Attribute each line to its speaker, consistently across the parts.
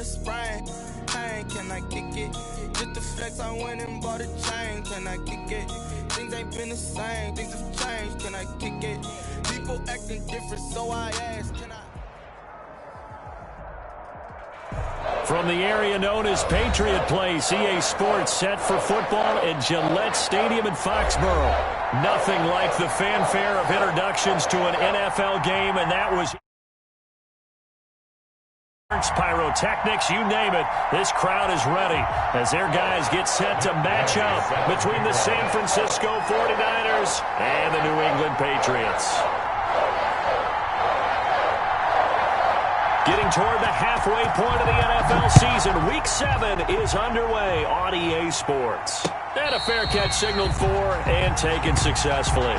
Speaker 1: sprain. Hey, can I kick it? Just the flex, I went and bought a chain. Can I kick it? Things ain't been the same, things have changed. Can I kick it? People acting different, so I asked, can I?
Speaker 2: From the area known as Patriot Place, EA Sports set for football at Gillette Stadium in Foxborough. Nothing like the fanfare of introductions to an NFL game, and that was pyrotechnics, you name it. This crowd is ready as their guys get set to match up between the San Francisco 49ers and the New England Patriots. Getting toward the halfway point of the NFL season, Week 7 is underway on EA Sports. And a fair catch signaled for and taken successfully.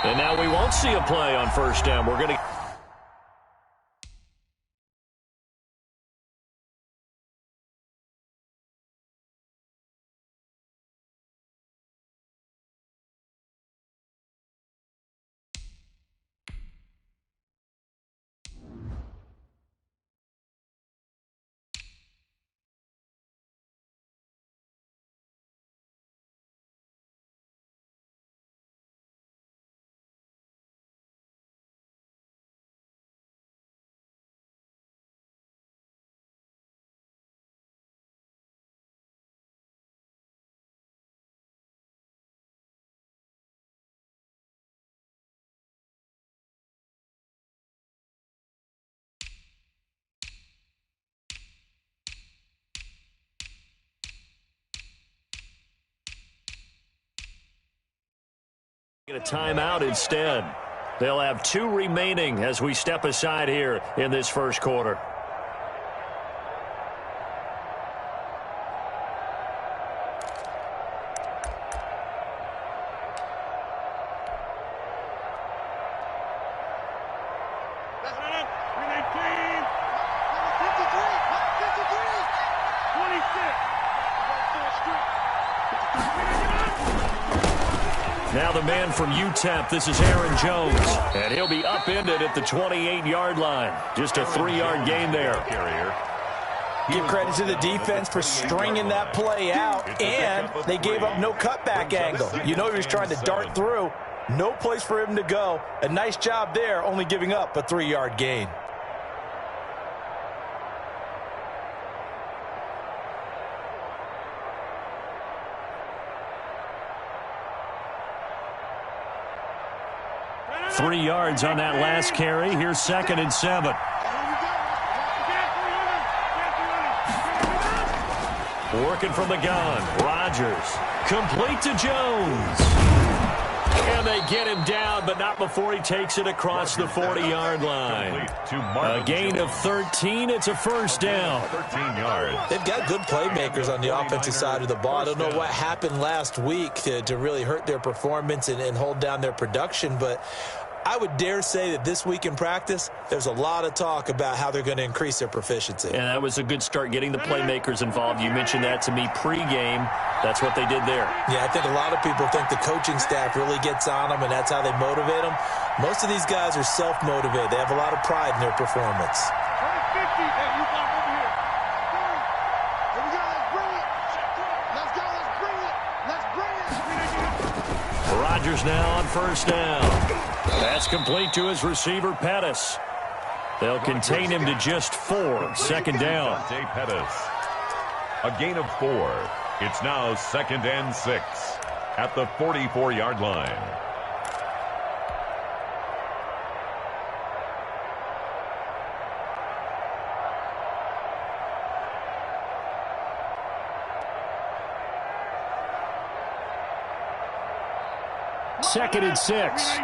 Speaker 2: And now we won't see a play on first down. We're going to... Get a timeout instead. They'll have 2 remaining as we step aside here in this first quarter. Now the man from UTEP, this is Aaron Jones, and he'll be upended at the 28-yard line. Just a 3-yard gain there.
Speaker 3: Give credit to the defense for stringing that play out, and they gave up no cutback angle. You know he was trying to dart through. No place for him to go. A nice job there, only giving up a 3-yard gain.
Speaker 2: Three yards on that last carry. Here's 2nd and 7. Working from the gun. Rodgers. Complete to Jones. And they get him down, but not before he takes it across the 40-yard line. A gain of 13. It's a first down.
Speaker 4: 13 yards.
Speaker 3: They've got good playmakers on the offensive side of the ball. I don't know what happened last week to really hurt their performance and hold down their production, but I would dare say that this week in practice, there's a lot of talk about how they're going to increase their proficiency.
Speaker 2: And that was a good start, getting the playmakers involved. You mentioned that to me pregame. That's what they did there.
Speaker 3: Yeah, I think a lot of people think the coaching staff really gets on them, and that's how they motivate them. Most of these guys are self-motivated. They have a lot of pride in their performance.
Speaker 2: Rodgers now on first down. That's complete to his receiver, Pettis. They'll contain him to just 4. Second down.
Speaker 4: Pettis. A gain of 4. It's now 2nd and 6 at the 44-yard line.
Speaker 2: Second and 6.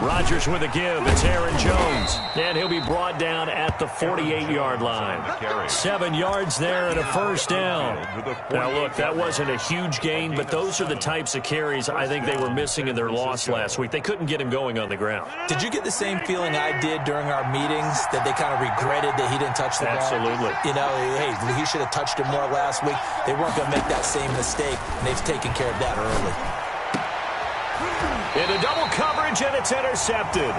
Speaker 2: Rodgers with a give. It's Aaron Jones. And he'll be brought down at the 48-yard line. 7 yards there and a first down. Now, look, that wasn't a huge gain, but those are the types of carries I think they were missing in their loss last week. They couldn't get him going on the ground.
Speaker 3: Did you get the same feeling I did during our meetings, that they kind of regretted that he didn't touch the ball?
Speaker 2: Absolutely.
Speaker 3: You know, hey, he should have touched it more last week. They weren't going to make that same mistake, and they've taken care of that early.
Speaker 2: Into double coverage, and it's intercepted.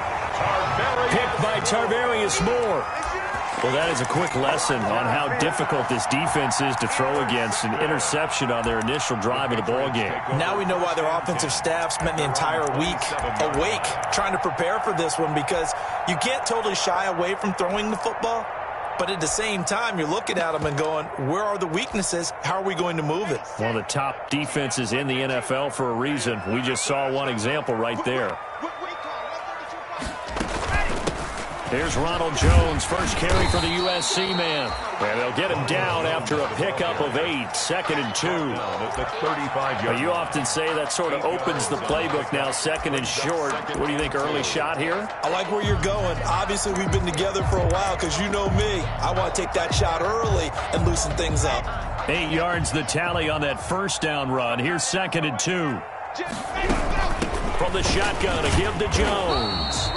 Speaker 2: Picked by Tarvarius Moore. Well, that is a quick lesson on how difficult this defense is to throw against. An interception on their initial drive of the ball game.
Speaker 3: Now we know why their offensive staff spent the entire week awake trying to prepare for this one, because you can't totally shy away from throwing the football. But at the same time, you're looking at them and going, where are the weaknesses? How are we going to move it?
Speaker 2: One of the top defenses in the NFL for a reason. We just saw one example right there. Here's Ronald Jones, first carry for the USC man. And they'll get him down after a pickup of 8, 2nd and 2. But you often say that sort of opens the playbook now, 2nd and short. What do you think, early shot here?
Speaker 3: I like where you're going. Obviously, we've been together for a while, because you know me. I want to take that shot early and loosen things up.
Speaker 2: 8 yards the tally on that first down run. Here's 2nd and 2. From the shotgun, a give to Jones.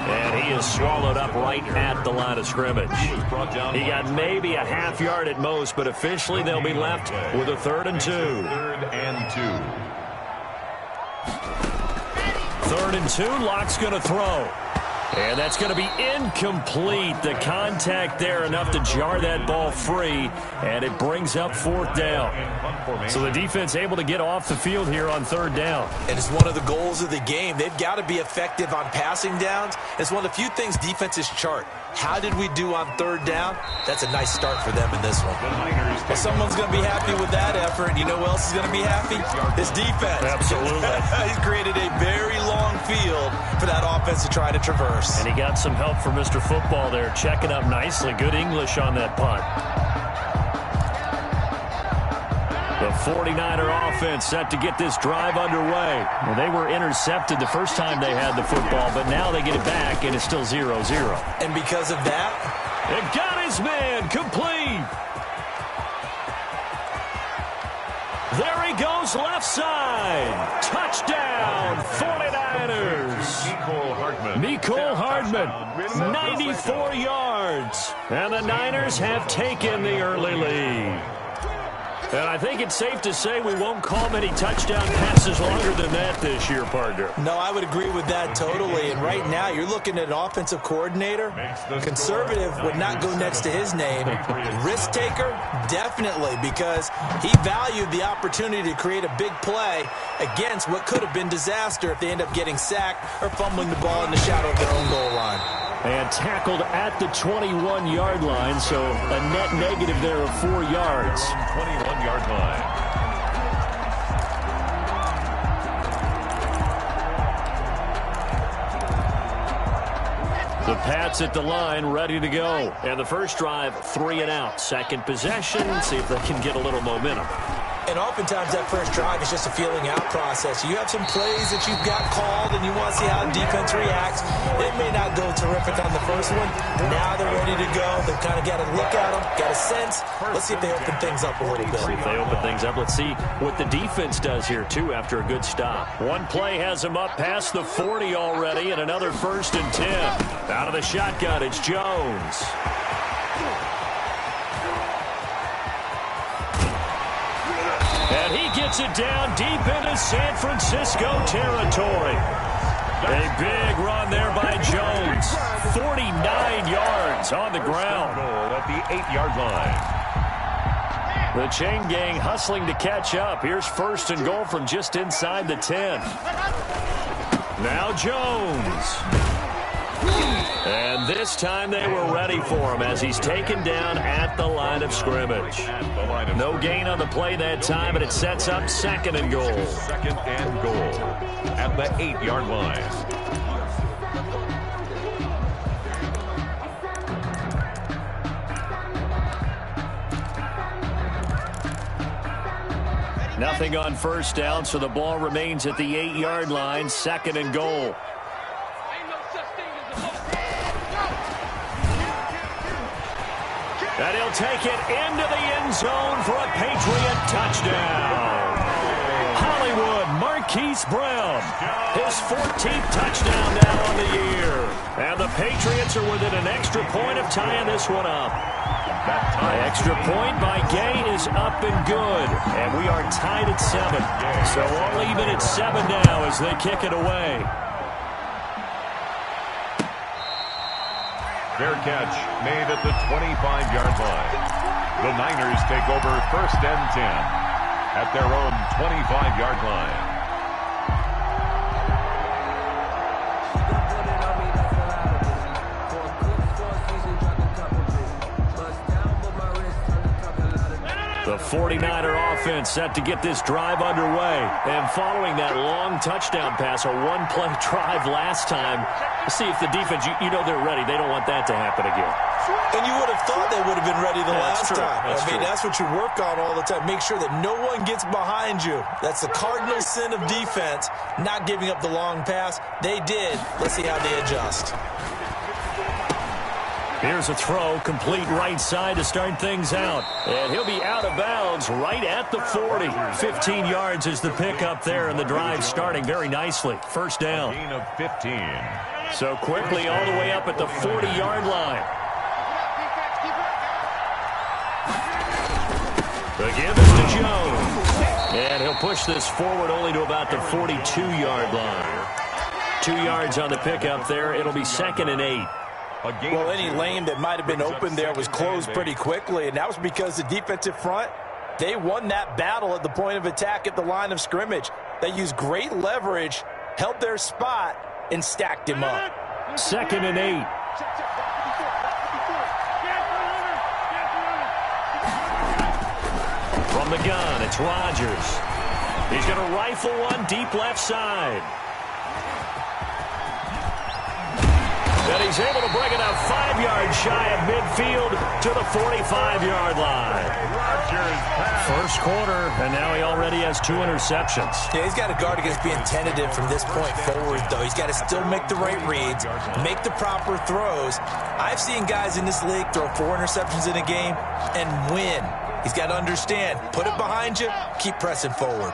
Speaker 2: And he is swallowed up right at the line of scrimmage. He got maybe a half yard at most, but officially they'll be left with a 3rd and 2.
Speaker 4: 3rd and 2.
Speaker 2: 3rd and 2, Locke's going to throw. And that's going to be incomplete. The contact there enough to jar that ball free, and it brings up 4th down. So the defense able to get off the field here on 3rd down.
Speaker 3: And it's one of the goals of the game. They've got to be effective on passing downs. It's one of the few things defenses chart. How did we do on 3rd down? That's a nice start for them in this one. Well, someone's going to be happy with that effort. And you know who else is going to be happy? This defense.
Speaker 2: Absolutely.
Speaker 3: He's created a very long field for that offense to try to traverse.
Speaker 2: And he got some help from Mr. Football there, checking up nicely. Good English on that punt. The 49er offense set to get this drive underway. Well, they were intercepted the first time they had the football, but now they get it back, and it's still 0-0.
Speaker 3: And because of that,
Speaker 2: it got his man complete. There he goes, left side. Touchdown, 49ers. Mecole Hardman, 94 yards. And the Niners have taken the early lead. And I think it's safe to say we won't call many touchdown passes longer than that this year, partner.
Speaker 3: No, I would agree with that totally. And right now, you're looking at an offensive coordinator. Conservative would not go next to his name. Risk taker, definitely, because he valued the opportunity to create a big play against what could have been disaster if they end up getting sacked or fumbling the ball in the shadow of their own goal line.
Speaker 2: And tackled at the 21-yard line, so a net negative there of 4 yards.
Speaker 4: 21-yard line.
Speaker 2: The Pats at the line, ready to go. And the first drive, 3 and out. Second possession, see if they can get a little momentum.
Speaker 3: And oftentimes that first drive is just a feeling out process. You have some plays that you've got called and you want to see how the defense reacts. It may not go terrific on the first one. Now they're ready to go. They've kind of got to look at them, got a sense. Let's see if they open things up a little bit.
Speaker 2: See if they open things up. Let's see what the defense does here, too, after a good stop. One play has them up past the 40 already, and another 1st and 10. Out of the shotgun, it's Jones. And he gets it down deep into San Francisco territory. A big run there by Jones. 49 yards on the ground.
Speaker 4: At the 8-yard line.
Speaker 2: The chain gang hustling to catch up. Here's 1st and goal from just inside the 10. Now Jones. And this time they were ready for him as he's taken down at the line of scrimmage. No gain on the play that time, but it sets up 2nd and goal.
Speaker 4: 2nd and goal at the 8-yard line.
Speaker 2: Nothing on first down, so the ball remains at the 8-yard line. 2nd and goal. And he'll take it into the end zone for a Patriot touchdown. Hollywood Marquise Brown, his 14th touchdown now on the year. And the Patriots are within an extra point of tying this one up. The extra point by Gay is up and good. And we are tied at 7. So all even at 7 now as they kick it away.
Speaker 4: Fair catch made at the 25-yard line. The Niners take over 1st and 10 at their own 25-yard line.
Speaker 2: The 49er offense set to get this drive underway. And following that long touchdown pass, a one-play drive last time, see if the defense, you know they're ready. They don't want that to happen again.
Speaker 3: And you would have thought they would have been ready the last time.
Speaker 2: That's
Speaker 3: what you work on all the time. Make sure that no one gets behind you. That's the cardinal sin of defense, not giving up the long pass. They did. Let's see how they adjust.
Speaker 2: Here's a throw, complete right side to start things out. And he'll be out of bounds right at the 40. 15 yards is the pickup there, and the drive starting very nicely. First down.
Speaker 4: A gain of 15.
Speaker 2: So quickly all the way up at the 40-yard line. The give is to Jones. And he'll push this forward only to about the 42-yard line. 2 yards on the pickup there. It'll be 2nd and 8.
Speaker 3: Well, any lane that might have been open there was closed pretty quickly, and that was because the defensive front, they won that battle at the point of attack at the line of scrimmage. They used great leverage, held their spot, and stacked him up.
Speaker 2: 2nd and 8. From the gun, it's Rodgers. He's going to rifle one deep left side. And he's able to bring it up 5 yards shy of midfield to the 45-yard line. First quarter, and now he already has 2 interceptions.
Speaker 3: Yeah, he's got to guard against being tentative from this point forward, though. He's got to still make the right reads, make the proper throws. I've seen guys in this league throw 4 interceptions in a game and win. He's got to understand, put it behind you, keep pressing forward.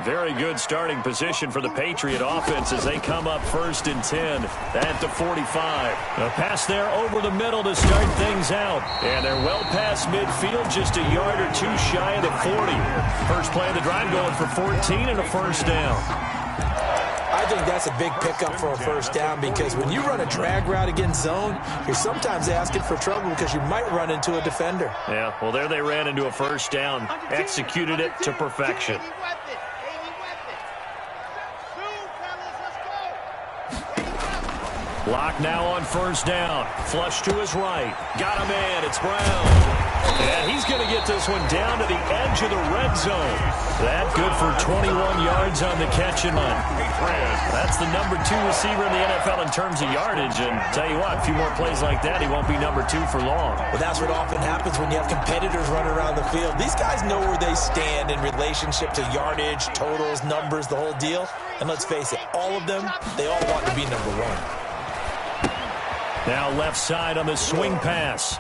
Speaker 2: Very good starting position for the Patriot offense as they come up 1st and 10 at the 45. A pass there over the middle to start things out. And they're well past midfield, just a yard or 2 shy of the 40. First play of the drive going for 14 and a first down.
Speaker 3: I think that's a big pickup for a first down because when you run a drag route against zone, you're sometimes asking for trouble because you might run into a defender.
Speaker 2: Yeah, well, there they ran into a first down, executed it to perfection. Block now on first down. Flush to his right. Got a man. It's Brown. And he's going to get this one down to the edge of the red zone. That good for 21 yards on the catch and run. That's the number 2 receiver in the NFL in terms of yardage. And tell you what, a few more plays like that, he won't be number 2 for long.
Speaker 3: Well, that's what often happens when you have competitors running around the field. These guys know where they stand in relationship to yardage, totals, numbers, the whole deal. And let's face it, all of them, they all want to be number 1.
Speaker 2: Now left side on the swing pass.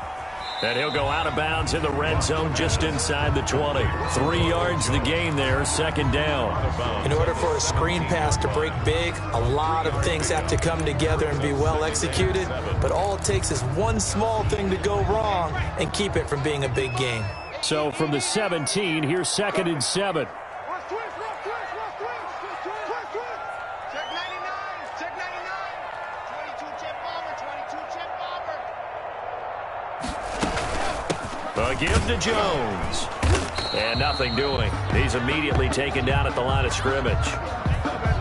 Speaker 2: And he'll go out of bounds in the red zone just inside the 20. 3 yards the gain there, 2nd down.
Speaker 3: In order for a screen pass to break big, a lot of things have to come together and be well executed. But all it takes is one small thing to go wrong and keep it from being a big gain.
Speaker 2: So from the 17, here's 2nd and 7. A give to Jones. And nothing doing. He's immediately taken down at the line of scrimmage.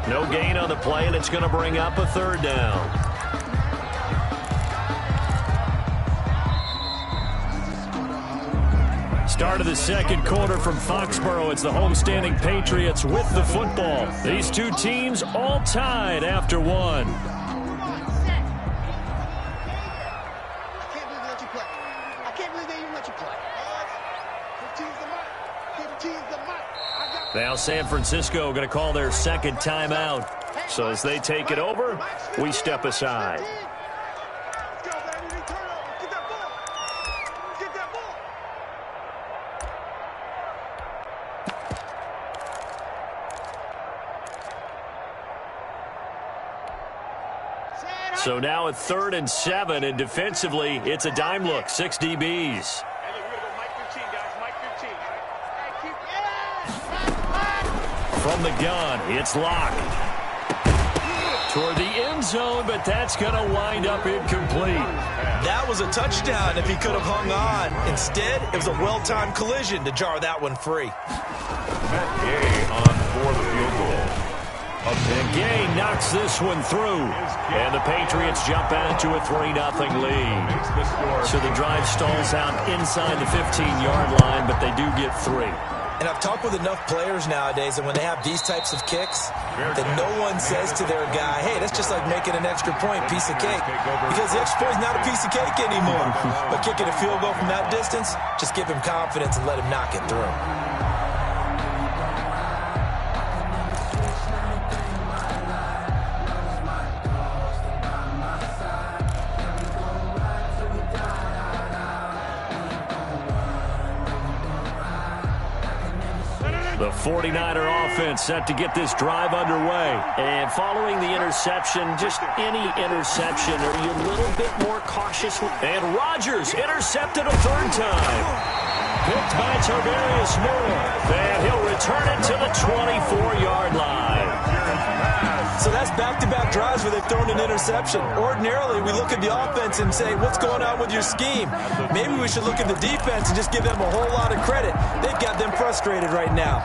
Speaker 2: No gain on the play, and it's going to bring up a 3rd down. Start of the 2nd quarter from Foxborough. It's the homestanding Patriots with the football. These 2 teams all tied after 1. Now San Francisco going to call their 2nd timeout. So as they take it over, we step aside. So now a 3rd and 7, and defensively, it's a dime look, 6 DBs. From the gun, it's locked. Toward the end zone, but that's going to wind up incomplete.
Speaker 3: That was a touchdown if he could have hung on. Instead, it was a well-timed collision to jar that one free.
Speaker 4: Matt Gay on for the field goal.
Speaker 2: And Gay knocks this one through. And the Patriots jump out to a 3-0 lead. So the drive stalls out inside the 15-yard line, but they do get 3.
Speaker 3: And I've talked with enough players nowadays, and when they have these types of kicks, that no one says to their guy, hey, that's just like making an extra point, piece of cake. Because the extra point is not a piece of cake anymore. But kicking a field goal from that distance, just give him confidence and let him knock it through.
Speaker 2: The 49er offense set to get this drive underway. And following the interception, just any interception, are you a little bit more cautious? And Rodgers intercepted a 3rd time. Picked by Tarvarius Moore. And he'll return it to the 24-yard line.
Speaker 3: So that's back-to-back drives where they've thrown an interception. Ordinarily, we look at the offense and say, what's going on with your scheme? Maybe we should look at the defense and just give them a whole lot of credit. They've got them frustrated right now.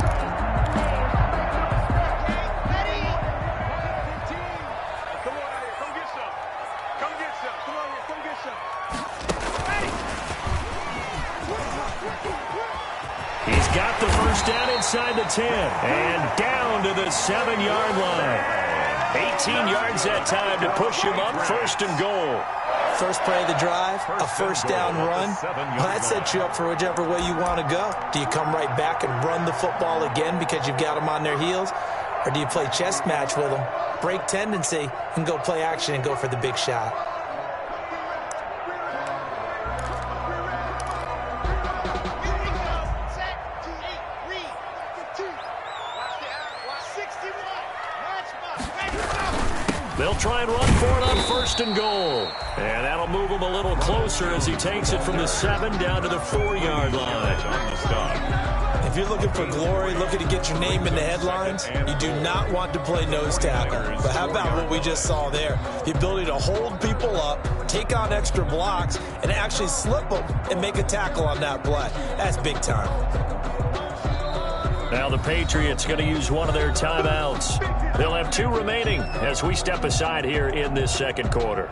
Speaker 2: He's got the first down inside the 10 and down to the 7-yard line. 18 yards that time to push him up, 1st and goal.
Speaker 3: First play of the drive, a first down run. Well, that sets you up for whichever way you want to go. Do you come right back and run the football again because you've got them on their heels? Or do you play chess match with them, break tendency, and go play action and go for the big shot?
Speaker 2: They'll try and run for it on 1st and goal. And that'll move him a little closer as he takes it from the 7 down to the 4-yard line.
Speaker 3: If you're looking for glory, looking to get your name in the headlines, you do not want to play nose tackle. But how about what we just saw there? The ability to hold people up, take on extra blocks, and actually slip them and make a tackle on that play. That's big time.
Speaker 2: Now the Patriots going to use one of their timeouts. They'll have 2 remaining as we step aside here in this 2nd quarter.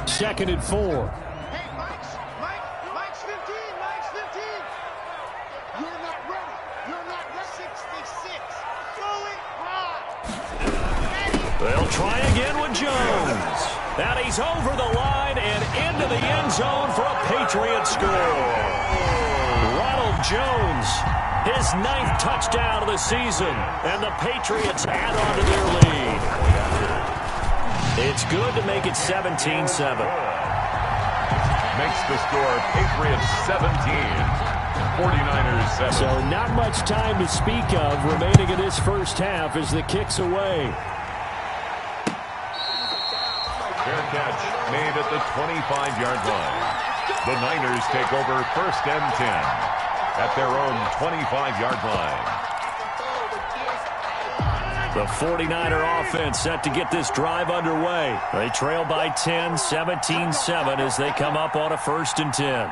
Speaker 2: Second and 4. They'll try again with Jones. And he's over the line and into the end zone for a Patriot score. Ronald Jones, his 9th touchdown of the season, and the Patriots add on to their lead. It's good to make it 17-7.
Speaker 4: Makes the score Patriots 17. 49ers 7.
Speaker 2: So not much time to speak of remaining in this first half as the kick's away.
Speaker 4: Fair catch made at the 25-yard line. The Niners take over 1st and 10 at their own 25-yard line.
Speaker 2: The 49er offense set to get this drive underway. They trail by 10, 17-7 as they come up on a 1st and 10.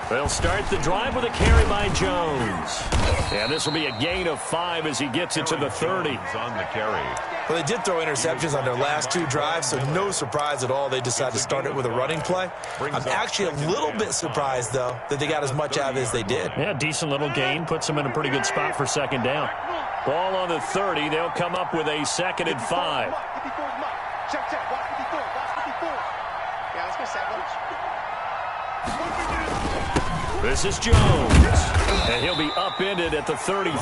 Speaker 2: They'll start the drive with a carry by Jones. And this will be a gain of 5 as he gets it to the 30.
Speaker 4: On the carry.
Speaker 3: Well, they did throw interceptions on their last 2 drives, so no surprise at all they decided to start it with a running play. I'm actually a little bit surprised, though, that they got as much out of it as they did.
Speaker 2: Yeah, decent little gain. Puts them in a pretty good spot for 2nd down. Ball on the 30. They'll come up with a 2nd and 5. This is Jones, and he'll be upended at the 33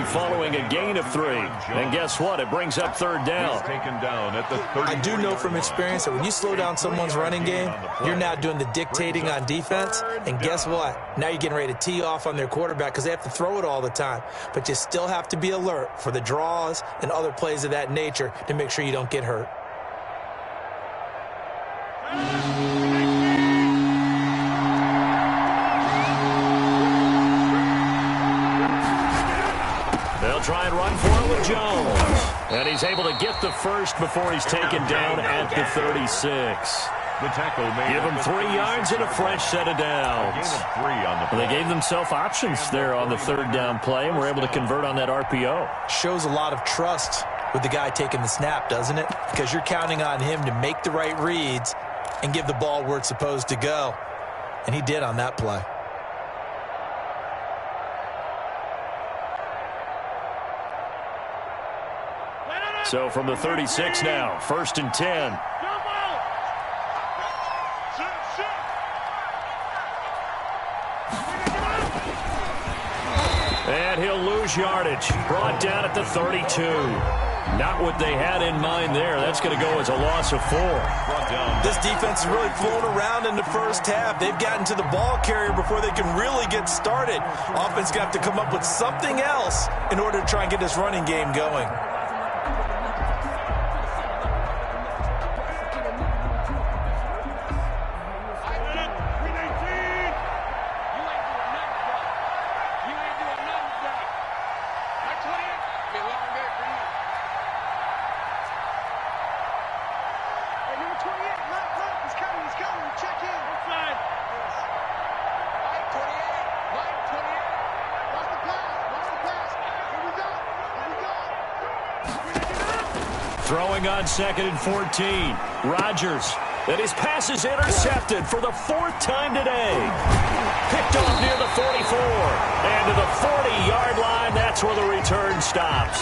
Speaker 2: following a gain of 3. And guess what? It brings up third down.
Speaker 3: I do know from experience that when you slow down someone's running game, you're now doing the dictating on defense. And guess what? Now you're getting ready to tee off on their quarterback because they have to throw it all the time. But you still have to be alert for the draws and other plays of that nature to make sure you don't get hurt.
Speaker 2: They'll try and run for it with Jones. And he's able to get the first before he's taken down at the 36.
Speaker 4: The tackle made.
Speaker 2: Give them 3 yards and a fresh set of downs. They gave themselves options there on the third down play and were able to convert on that RPO.
Speaker 3: Shows a lot of trust with the guy taking the snap, doesn't it? Because you're counting on him to make the right reads and give the ball where it's supposed to go. And he did on that play.
Speaker 2: So from the 36 now, 1st and 10. And he'll lose yardage. Brought down at the 32. Not what they had in mind there. That's going to go as a loss of 4.
Speaker 3: This defense is really flown around in the first half. They've gotten to the ball carrier before they can really get started. Offense going to have to come up with something else in order to try and get this running game going.
Speaker 2: Throwing on 2nd and 14. Rodgers. And his pass is intercepted for the 4th time today. Picked off near the 44. And to the 40-yard line, that's where the return stops.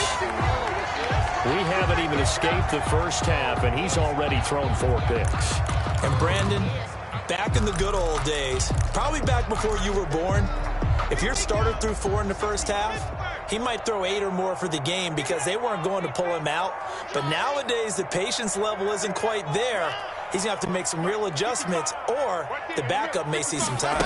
Speaker 2: We haven't even escaped the first half, and he's already thrown 4 picks.
Speaker 3: And Brandon, back in the good old days, probably back before you were born, if your starter threw 4 in the first half, he might throw 8 or more for the game because they weren't going to pull him out. But nowadays, the patience level isn't quite there. He's going to have to make some real adjustments, or the backup may see some time.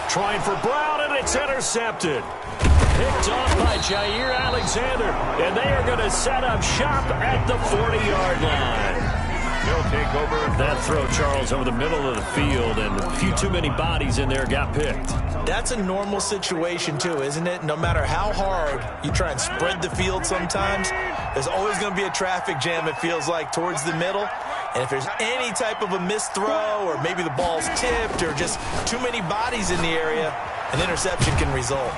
Speaker 2: Trying for Brown, and it's intercepted. Picked off by Jair Alexander, and they are going to set up shop at the 40-yard line.
Speaker 4: He'll take over.
Speaker 2: That throw, Charles, over the middle of the field, and a few too many bodies in there got picked.
Speaker 3: That's a normal situation, too, isn't it? No matter how hard you try and spread the field sometimes, there's always going to be a traffic jam, it feels like, towards the middle. And if there's any type of a missed throw, or maybe the ball's tipped, or just too many bodies in the area, an interception can result.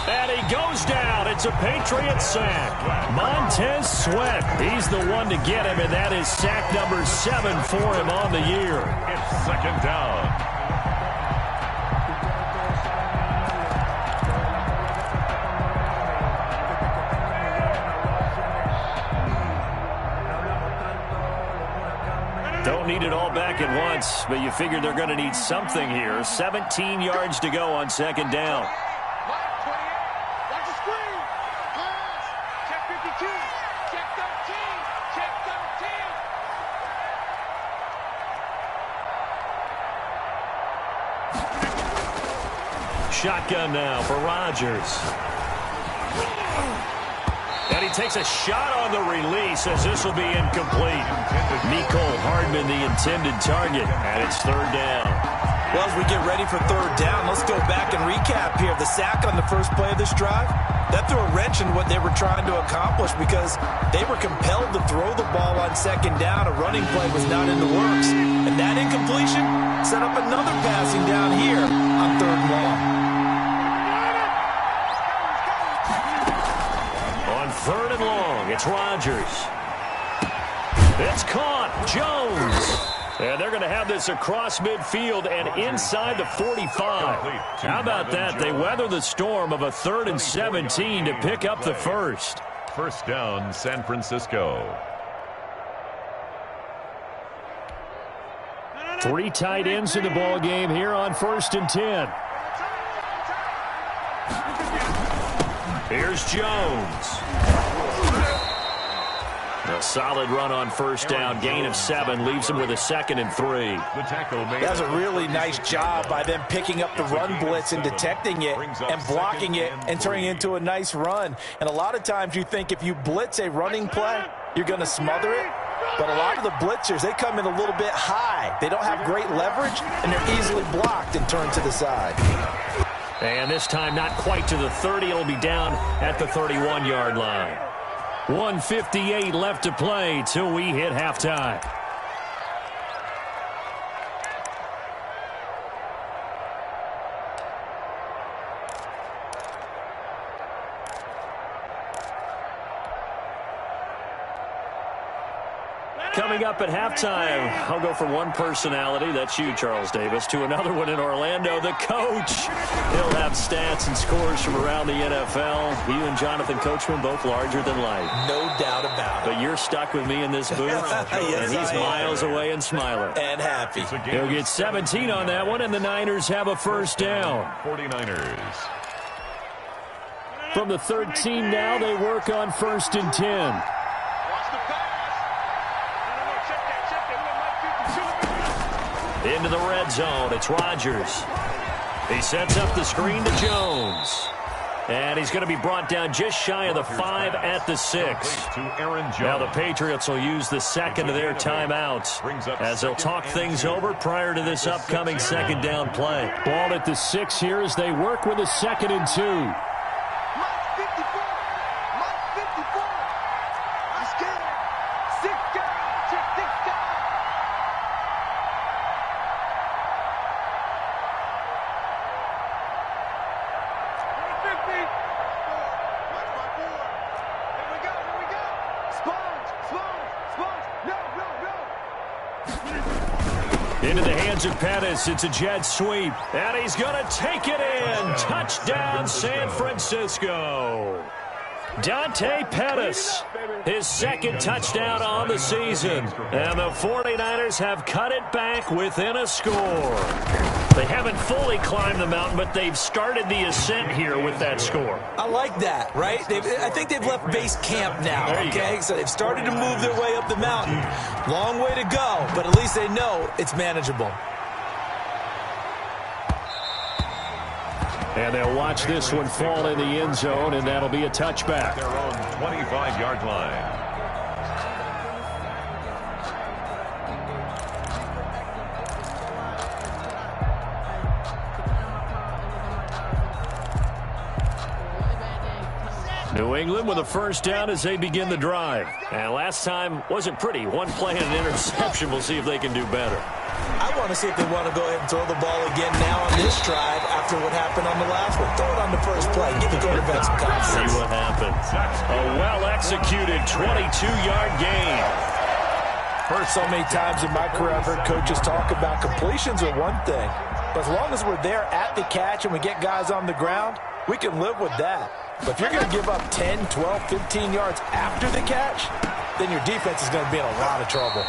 Speaker 2: And he goes down. It's a Patriot sack. Montez Sweat, he's the one to get him, and that is sack number 7 for him on the year.
Speaker 4: It's 2nd down.
Speaker 2: Don't need it all back at once, but you figure they're going to need something here. 17 yards to go on 2nd down. Shotgun now for Rodgers. And he takes a shot on the release as this will be incomplete. Mecole Hardman, the intended target, and it's 3rd down.
Speaker 3: Well, as we get ready for 3rd down, let's go back and recap here. The sack on the first play of this drive, that threw a wrench in what they were trying to accomplish because they were compelled to throw the ball on 2nd down. A running play was not in the works. And that incompletion set up another passing down here on 3rd and long.
Speaker 2: On 3rd and long, it's Rodgers. It's caught. Jones. And they're going to have this across midfield and inside the 45. How about that? They weather the storm of a 3rd and 17 to pick up the first.
Speaker 4: 1st down, San Francisco.
Speaker 2: Three tight ends in the ball game here on 1st and 10. Here's Jones. A solid run on 1st down. Gain of 7 leaves him with a 2nd and 3.
Speaker 3: That's a really nice job by them picking up the run blitz and detecting it and blocking it and turning it into a nice run. And a lot of times you think if you blitz a running play, you're going to smother it. But a lot of the blitzers, they come in a little bit high. They don't have great leverage, and they're easily blocked and turned to the side.
Speaker 2: And this time not quite to the 30. It'll be down at the 31-yard line. 1:58 left to play till we hit halftime. Coming up at halftime, I'll go from one personality, that's you, Charles Davis, to another one in Orlando, the coach. He'll have stats and scores from around the NFL. You and Jonathan Coachman, both larger than life.
Speaker 3: No doubt about it.
Speaker 2: But you're stuck with me in this booth,
Speaker 3: yes,
Speaker 2: and he's miles away and smiling.
Speaker 3: And happy.
Speaker 2: He'll get 17 on that one, and the Niners have a 1st down.
Speaker 4: 49ers.
Speaker 2: From the 13 now, they work on 1st and 10. Into the red zone, it's Rodgers. He sets up the screen to Jones. And he's going to be brought down just shy of the 5 at the 6. Now the Patriots will use the 2nd of their timeouts as they'll talk things over prior to this upcoming 2nd down play. Ball at the 6 here as they work with a 2nd and 2. Into the hands of Pettis. It's a jet sweep. And he's going to take it in. Touchdown, San Francisco. Dante Pettis, his 2nd touchdown on the season. And the 49ers have cut it back within a score. They haven't fully climbed the mountain, but they've started the ascent here with that score.
Speaker 3: I like that, right? I think they've left base camp now, okay? So they've started to move their way up the mountain. Long way to go, but at least they know it's manageable.
Speaker 2: And they'll watch this one fall in the end zone, and that'll be a touchback.
Speaker 4: Their own 25-yard line.
Speaker 2: New England with a 1st down as they begin the drive. And last time wasn't pretty. One play and an interception. We'll see if they can do better.
Speaker 3: I want to see if they want to go ahead and throw the ball again now on this drive after what happened on the last one. Throw it on the first play. Give the quarterback some confidence.
Speaker 2: See what happens. A well-executed 22-yard gain.
Speaker 3: Heard so many times in my career, I've heard coaches talk about completions are one thing. But as long as we're there at the catch and we get guys on the ground, we can live with that. But if you're going to give up 10, 12, 15 yards after the catch, then your defense is going to be in a lot of trouble.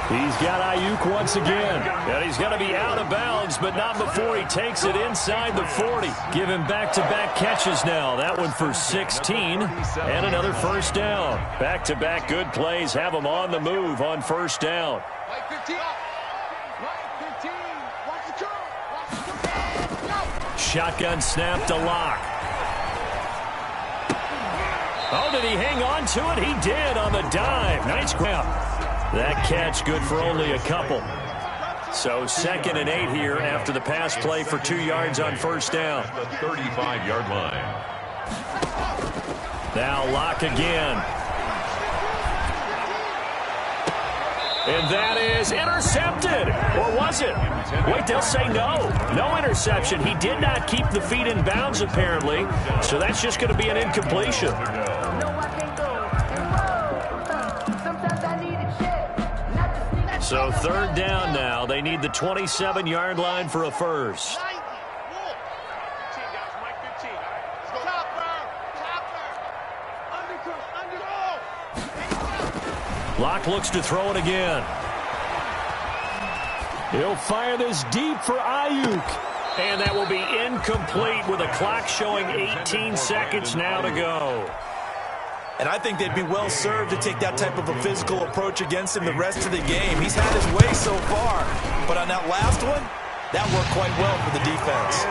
Speaker 2: He's got Ayuk once again. And he's going to be out of bounds, but not before he takes it inside the 40. Give him back-to-back catches now. That one for 16 and another 1st down. Back-to-back good plays have him on the move on 1st down. Shotgun snap to Lock. Oh, did he hang on to it? He did on the dive. Nice grab. That catch good for only a couple. So 2nd and 8 here after the pass play for 2 yards on 1st down.
Speaker 4: The 35-yard line.
Speaker 2: Now Lock again. And that is intercepted. Or was it? Wait, they'll say no. No interception. He did not keep the feet in bounds, apparently. So that's just going to be an incompletion. So 3rd down now. They need the 27-yard line for a first. Lock looks to throw it again. He'll fire this deep for Ayuk. And that will be incomplete with a clock showing 18 seconds now to go.
Speaker 3: And I think they'd be well served to take that type of a physical approach against him the rest of the game. He's had his way so far. But on that last one, that worked quite well for the defense.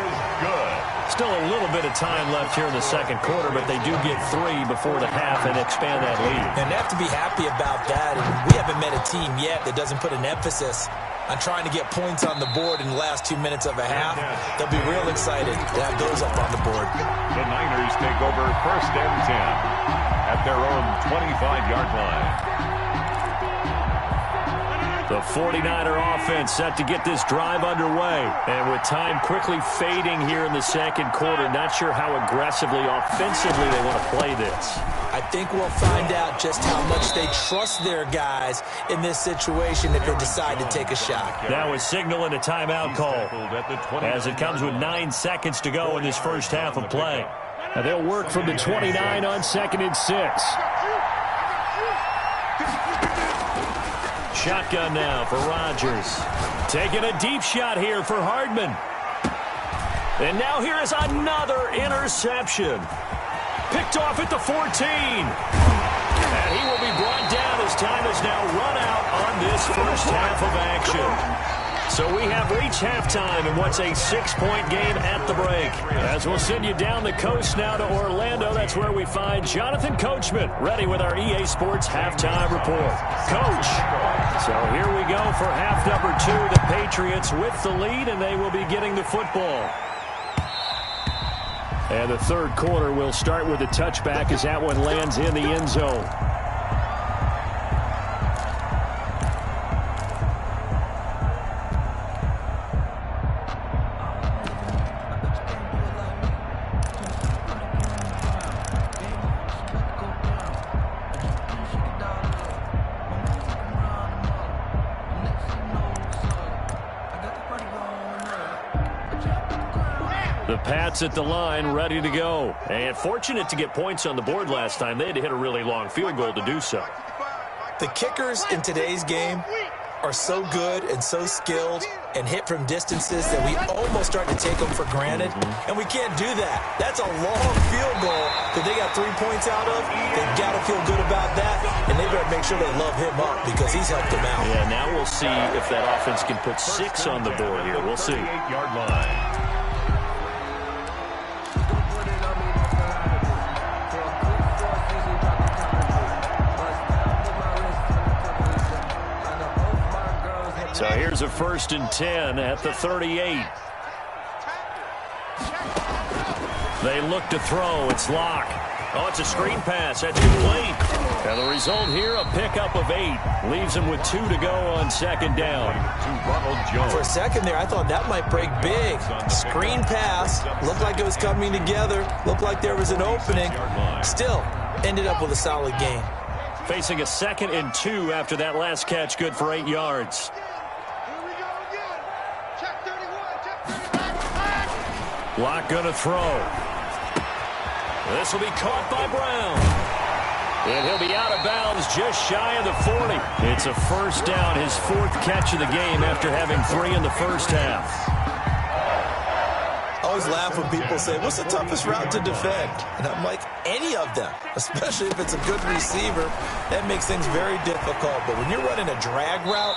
Speaker 2: Still a little bit of time left here in the second quarter, but they do get 3 before the half and expand that lead.
Speaker 3: And they have to be happy about that. And we haven't met a team yet that doesn't put an emphasis on trying to get points on the board in the last 2 minutes of a half. They'll be real excited to have those up on the board.
Speaker 4: The Niners take over 1st and 10 at their own 25-yard line.
Speaker 2: The 49er offense set to get this drive underway. And with time quickly fading here in the second quarter, not sure how aggressively, offensively they want to play this.
Speaker 3: I think we'll find out just how much they trust their guys in this situation if they decide to take a shot.
Speaker 2: Now a signal and a timeout call as it comes with 9 seconds to go in this first half of play. Now they'll work from the 29 on 2nd and 6. Shotgun now for Rodgers. Taking a deep shot here for Hardman. And now here is another interception. Picked off at the 14. And he will be brought down as time is now run out on this first half of action. So we have reached halftime in what's a 6-point game at the break. As we'll send you down the coast now to Orlando, that's where we find Jonathan Coachman, ready with our EA Sports halftime report. Coach, so here we go for half number 2. The Patriots with the lead, and they will be getting the football. And the third quarter will start with a touchback as that one lands in the end zone. The Pats at the line, ready to go. And fortunate to get points on the board last time. They had to hit a really long field goal to do so.
Speaker 3: The kickers in today's game are so good and so skilled and hit from distances that we almost start to take them for granted. And we can't do that. That's a long field goal that they got 3 points out of. They've got to feel good about that, and they better make sure they love him up because he's helped them out.
Speaker 2: Yeah, now we'll see if that offense can put 6 on the board here. We'll see.
Speaker 4: 8-yard line.
Speaker 2: So here's a 1st and 10 at the 38. They look to throw. It's Locke. Oh, it's a screen pass. That's complete. And the result here, a pickup of 8. Leaves him with 2 to go on 2nd down.
Speaker 3: For a second there, I thought that might break big. Screen pass. Looked like it was coming together. Looked like there was an opening. Still, ended up with a solid gain.
Speaker 2: Facing a 2nd and 2 after that last catch. Good for 8 yards. Locke gonna throw. This will be caught by Brown. And he'll be out of bounds just shy of the 40. It's a 1st down, his 4th catch of the game after having 3 in the first half.
Speaker 3: I always laugh when people say, what's the toughest route to defend? And I'm like, any of them, especially if it's a good receiver. That makes things very difficult. But when you're running a drag route,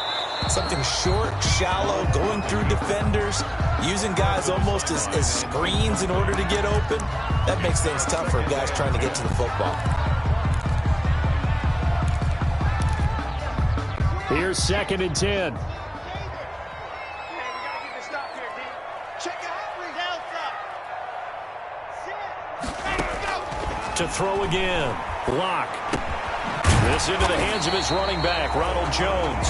Speaker 3: something short, shallow, going through defenders, using guys almost as screens in order to get open, that makes things tough for guys trying to get to the football.
Speaker 2: Here's 2nd and 10. To throw again. Block. This into the hands of his running back, Ronald Jones.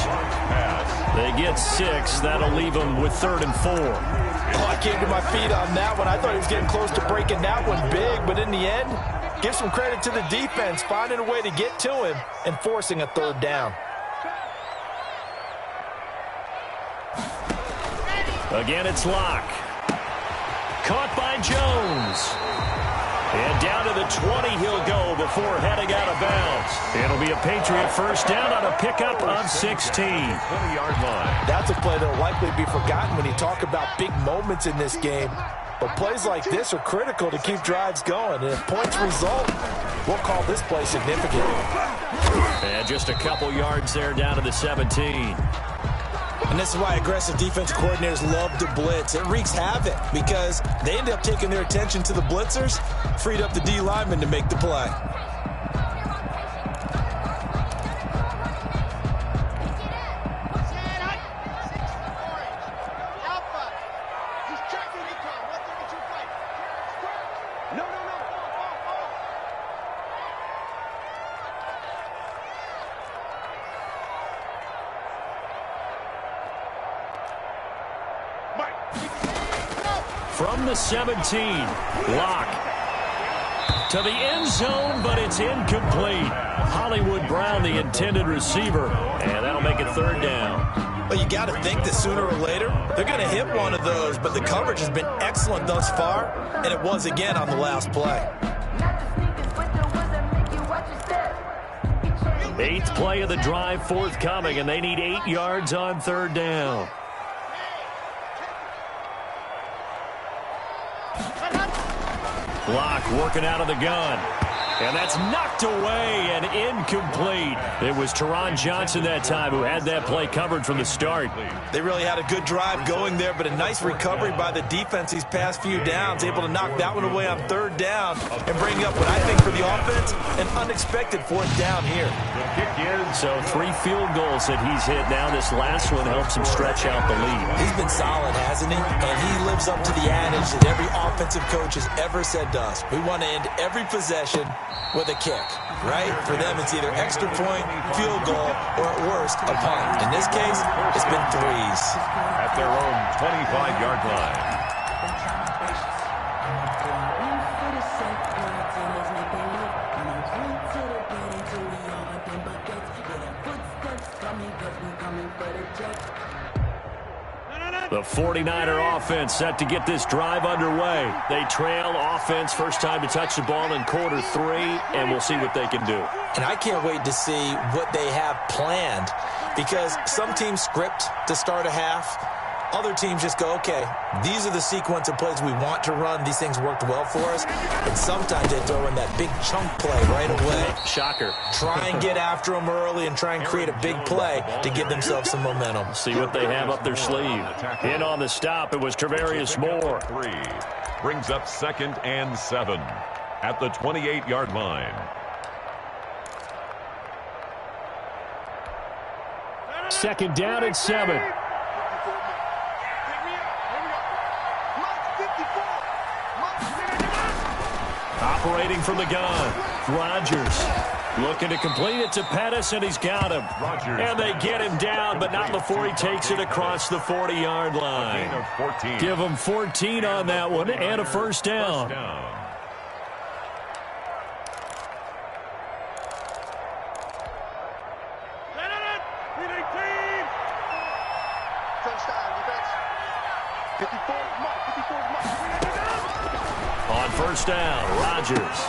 Speaker 2: They get 6. That'll leave them with 3rd and 4.
Speaker 3: Oh, I came to my feet on that one. I thought he was getting close to breaking that one big, but in the end, give some credit to the defense, finding a way to get to him and forcing a 3rd down.
Speaker 2: Again, it's Locke. Caught by Jones. And down to the 20 he'll go before heading out of bounds. It'll be a Patriot first down on a pickup of 16.
Speaker 4: 20-yard line.
Speaker 3: That's a play that will likely be forgotten when you talk about big moments in this game. But plays like this are critical to keep drives going. And if points result, we'll call this play significant.
Speaker 2: And just a couple yards there down to the 17.
Speaker 3: And this is why aggressive defensive coordinators love to blitz. It wreaks havoc because they end up taking their attention to the blitzers, freed up the D lineman to make the play.
Speaker 2: From the 17, Locke to the end zone, but it's incomplete. Hollywood Brown, the intended receiver, and that'll make it third down.
Speaker 3: Well, you got to think that sooner or later they're going to hit one of those, but the coverage has been excellent thus far, and it was again on the last play.
Speaker 2: 8th play of the drive forthcoming, and they need 8 yards on third down. Locke working out of the gun. And that's knocked away and incomplete. It was Teron Johnson that time who had that play covered from the start.
Speaker 3: They really had a good drive going there, but a nice recovery by the defense these past few downs, able to knock that one away on third down and bring up what I think for the offense, an unexpected fourth down here.
Speaker 2: So 3 field goals that he's hit now. This last one helps him stretch out the lead.
Speaker 3: He's been solid, hasn't he? And he lives up to the adage that every offensive coach has ever said to us. We want to end every possession with a kick, right? For them, it's either extra point, field goal, or at worst, a punt. In this case, it's been threes.
Speaker 4: At their own 25-yard line.
Speaker 2: The 49er offense set to get this drive underway. They trail offense first time to touch the ball in quarter 3, and we'll see what they can do.
Speaker 3: And I can't wait to see what they have planned, because some teams script to start a half. Other teams just go, okay, these are the sequence of plays we want to run. These things worked well for us. And sometimes they throw in that big chunk play right away.
Speaker 2: Shocker.
Speaker 3: Try and get after them early and try and create a big play to give themselves some momentum.
Speaker 2: See what they have up their sleeve. In on the stop, it was Travarius Moore.
Speaker 4: 3 brings up 2nd and 7 at the 28-yard line.
Speaker 2: Second down and 7. Operating from the gun, Rodgers looking to complete it to Pettis, and he's got him. And they get him down, but not before he takes it across the 40-yard line. Give him 14 on that one and a first down. On first down, Rodgers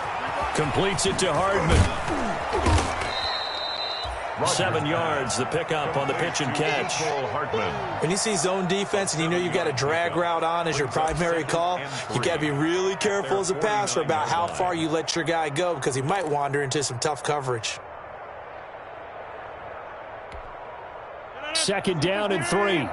Speaker 2: completes it to Hardman. 7 yards, the pickup on the pitch and catch.
Speaker 3: When you see zone defense and you know you've got a drag route on as your primary call, you got to be really careful as a passer about how far you let your guy go, because he might wander into some tough coverage.
Speaker 2: Second down and 3.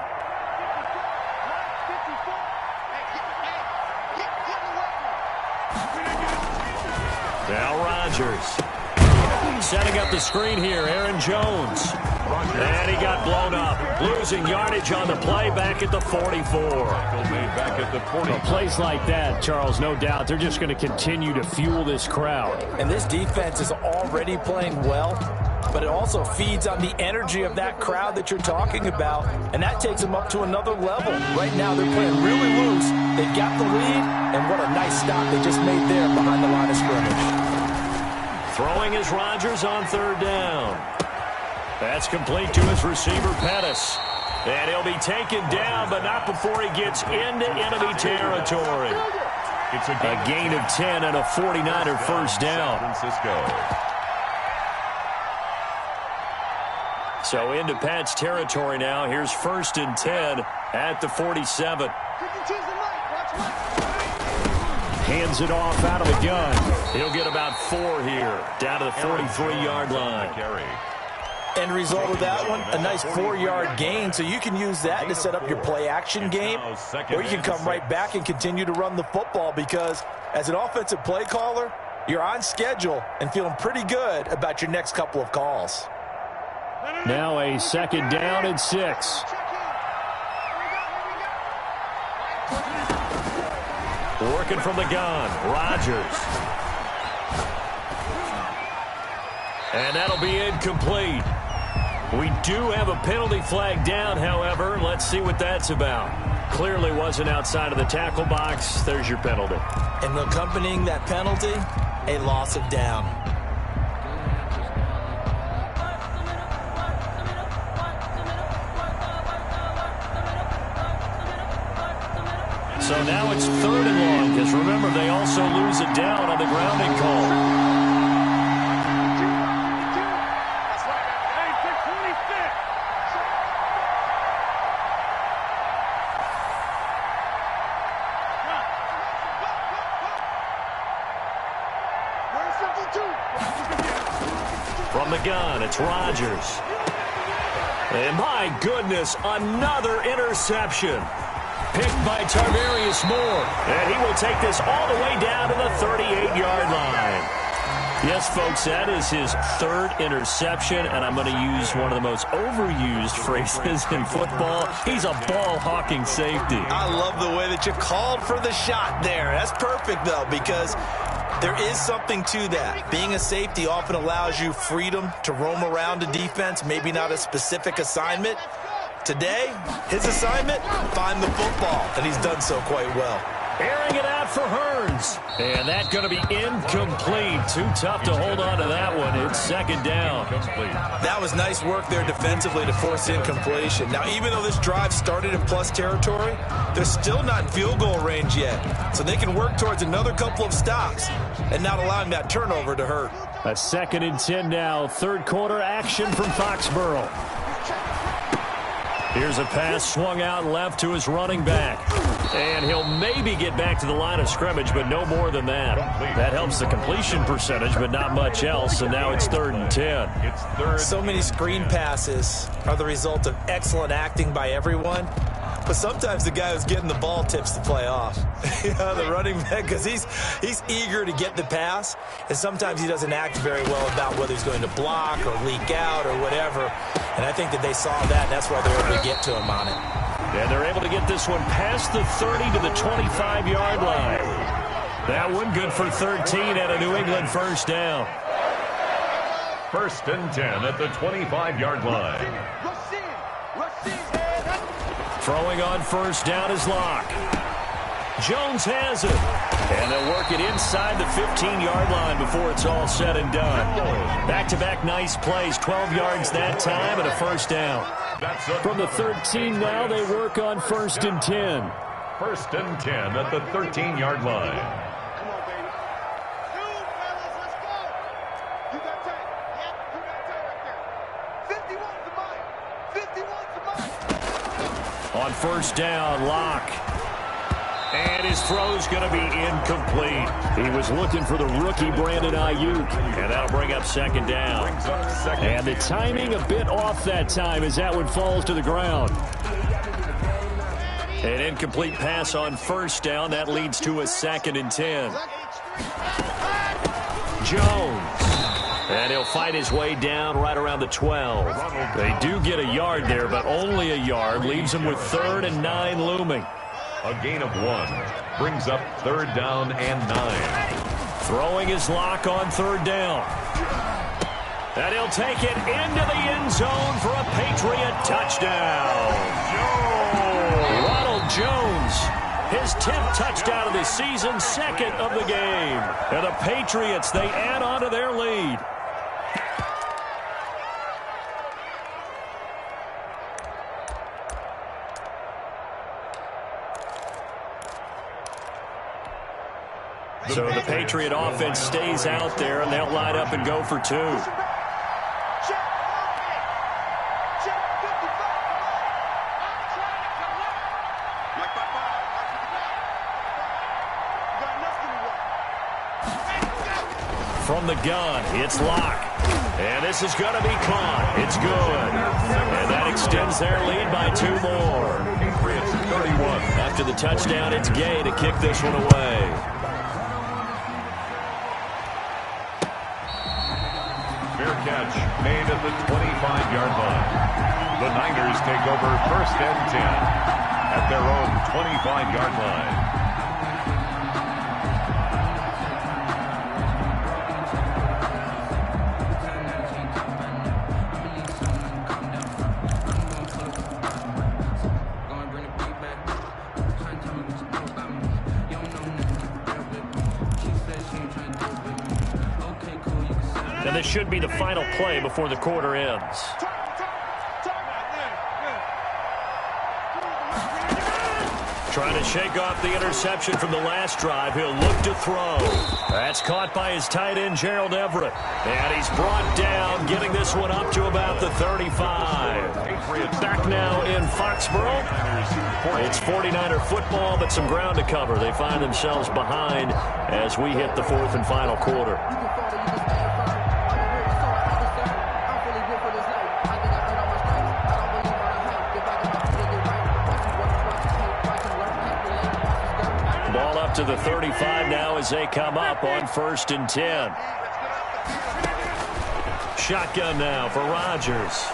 Speaker 2: Now Rodgers setting up the screen here. Aaron Jones. And he got blown up. Losing yardage on the play back at the 44. Well, plays like that, Charles, no doubt, they're just going to continue to fuel this crowd.
Speaker 3: And this defense is already playing well, but it also feeds on the energy of that crowd that you're talking about, and that takes them up to another level. Right now, they're playing really loose. They've got the lead, and what a nice stop they just made there behind the line of scrimmage.
Speaker 2: Throwing is Rodgers on third down. That's complete to his receiver, Pettis. And he'll be taken down, but not before he gets into enemy territory.
Speaker 4: It's
Speaker 2: A gain of 10 and a 49er first down.
Speaker 4: San Francisco.
Speaker 2: So into Pat's territory now. Here's 1st and 10 at the 47. Hands it off out of the gun. He'll get about 4 here, down to the 43-yard line.
Speaker 3: End result of that one, a nice 4-yard gain, so you can use that to set up your play-action game, or you can come right back and continue to run the football, because as an offensive play caller, you're on schedule and feeling pretty good about your next couple of calls.
Speaker 2: Now a 2nd down and 6. Working from the gun, Rodgers. And that'll be incomplete. We do have a penalty flag down, however. Let's see what that's about. Clearly wasn't outside of the tackle box. There's your penalty.
Speaker 3: And accompanying that penalty, a loss of down.
Speaker 2: So now it's 3rd and long, because remember, they also lose it down on the grounding call. From the gun, it's Rodgers. And my goodness, another interception. Picked by Tarvarius Moore. And he will take this all the way down to the 38-yard line. Yes, folks, that is his 3rd interception, and I'm going to use one of the most overused phrases in football. He's a ball-hawking safety.
Speaker 3: I love the way that you called for the shot there. That's perfect, though, because there is something to that. Being a safety often allows you freedom to roam around a defense, maybe not a specific assignment. Today, his assignment, find the football, and he's done so quite well.
Speaker 2: Airing it out for Hearns. And that's going to be incomplete. Too tough to hold on to that one. It's 2nd down.
Speaker 3: That was nice work there defensively to force incompletion. Now, even though this drive started in plus territory, they're still not in field goal range yet. So they can work towards another couple of stops and not allowing that turnover to hurt.
Speaker 2: A 2nd and 10 now. 3rd quarter action from Foxborough. Here's a pass swung out left to his running back. And he'll maybe get back to the line of scrimmage, but no more than that. That helps the completion percentage, but not much else. And now it's 3rd and 10.
Speaker 3: So many screen passes are the result of excellent acting by everyone. But sometimes the guy who's getting the ball tips the play off. The running back, because he's eager to get the pass, and sometimes he doesn't act very well about whether he's going to block or leak out or whatever. And I think that they saw that, and that's why they're able to get to him on it.
Speaker 2: And they're able to get this one past the 30 to the 25-yard line. That one good for 13 at a New England first down.
Speaker 4: 1st and 10 at the 25-yard line.
Speaker 2: Throwing on first down is Locke. Jones has it. And they'll work it inside the 15-yard line before it's all said and done. Back-to-back nice plays. 12 yards that time and a first down. From the 13 now, they work on 1st and 10.
Speaker 4: 1st and 10 at the 13-yard line.
Speaker 2: On first down, Locke. And his throw's going to be incomplete. He was looking for the rookie Brandon Ayuk. And that'll bring up 2nd down. And the timing a bit off that time as that one falls to the ground. An incomplete pass on first down. That leads to a 2nd and 10. Jones. And he'll fight his way down right around the 12. They do get a yard there, but only a yard. Leaves them with 3rd and 9 looming.
Speaker 4: A gain of 1 brings up 3rd down and 9.
Speaker 2: Throwing his Lock on 3rd down. And he'll take it into the end zone for a Patriot touchdown. Ronald Jones, his 10th touchdown of the season, 2nd of the game. And the Patriots, they add on to their lead. So the Patriot offense stays out there, and they'll line up and go for two. From the gun, it's Locke. And this is going to be caught. It's good. And that extends their lead by 2 more.
Speaker 4: Patriots 31.
Speaker 2: After the touchdown, it's Gay to kick this one away.
Speaker 4: Fair catch made at the 25-yard line. The Niners take over 1st and 10 at their own 25-yard line.
Speaker 2: And this should be the final play before the quarter ends. Trying to shake off the interception from the last drive. He'll look to throw. That's caught by his tight end, Gerald Everett. And he's brought down, getting this one up to about the 35. Back now in Foxborough. It's 49er football, but some ground to cover. They find themselves behind as we hit the 4th and final quarter. To the 35 now as they come up on 1st and 10. Shotgun now for Rodgers.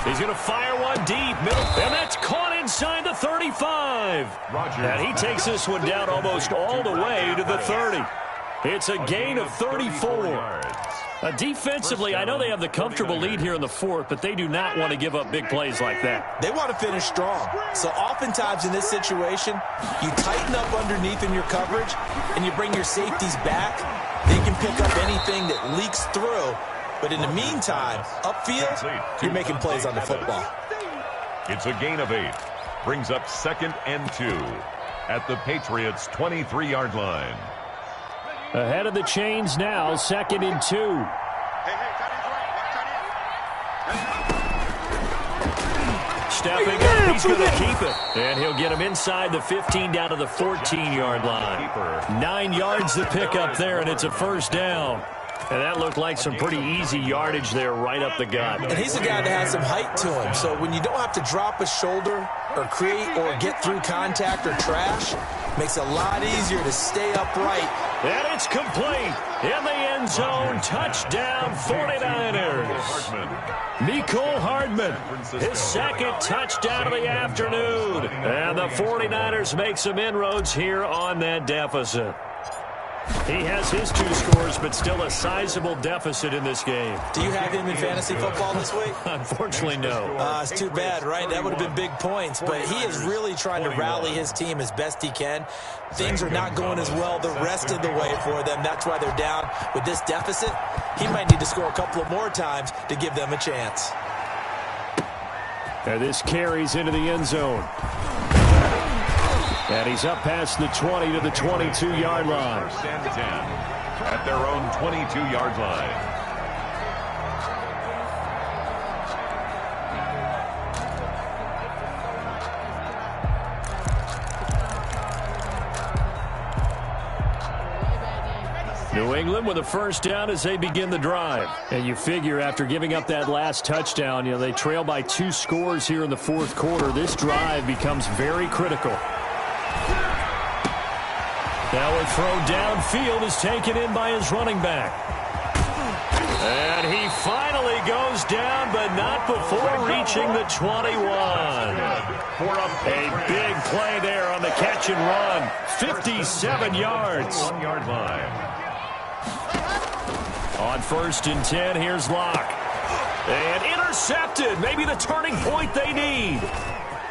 Speaker 2: He's going to fire one deep, middle, and that's caught inside the 35. And he takes this one down almost all the way to the 30. It's a gain of 34. Defensively, I know they have the comfortable lead here in the 4th, but they do not want to give up big plays like that.
Speaker 3: They want to finish strong. So oftentimes in this situation, you tighten up underneath in your coverage, and you bring your safeties back. They can pick up anything that leaks through. But in the meantime, upfield, you're making plays on the football.
Speaker 4: It's a gain of 8. Brings up 2nd and 2 at the Patriots' 23-yard line.
Speaker 2: Ahead of the chains now, 2nd and 2. Stepping up, he's going to keep it. And he'll get him inside the 15 down to the 14-yard line. 9 yards to pick up there, and it's a 1st down. And that looked like some pretty easy yardage there right up the gut.
Speaker 3: And he's a guy that has some height to him. So when you don't have to drop a shoulder or create or get through contact or trash, makes it a lot easier to stay upright.
Speaker 2: And it's complete. In the end zone, touchdown 49ers. Mecole Hardman, his 2nd touchdown of the afternoon. And the 49ers make some inroads here on that deficit. He has his 2 scores, but still a sizable deficit in this game.
Speaker 3: Do you have him in fantasy football this week?
Speaker 2: Unfortunately, no.
Speaker 3: It's too bad, right? That would have been big points. But he is really trying to rally his team as best he can. Things are not going as well the rest of the way for them. That's why they're down with this deficit. He might need to score a couple of more times to give them a chance.
Speaker 2: And this carries into the end zone. And he's up past the 20 to the 22-yard line.
Speaker 4: 1st and 10 at their own 22-yard line.
Speaker 2: New England with a 1st down as they begin the drive. And you figure after giving up that last touchdown, they trail by 2 scores here in the 4th quarter. This drive becomes very critical. Now a throw downfield is taken in by his running back. And he finally goes down, but not before reaching the 21. A big play there on the catch and run. 57 yards.
Speaker 4: 1-yard line.
Speaker 2: On 1st and 10, here's Locke. And intercepted. Maybe the turning point they need.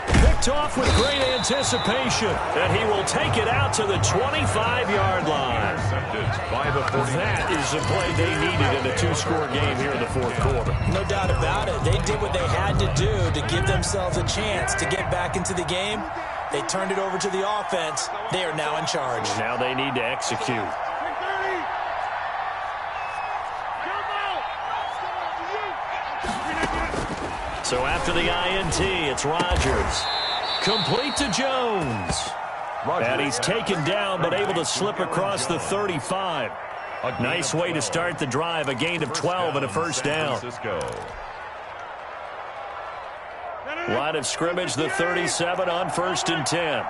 Speaker 2: Picked off with great anticipation. And he will take it out to the 25-yard line. That is the play they needed in a 2-score game here in the 4th quarter.
Speaker 3: No doubt about it. They did what they had to do to give themselves a chance to get back into the game. They turned it over to the offense. They are now in charge.
Speaker 2: Now they need to execute. So after the INT, it's Rodgers. Complete to Jones. And he's taken down but able to slip across the 35. Nice way to start the drive, a gain of 12 and a first down. Line of scrimmage, the 37 on 1st and 10.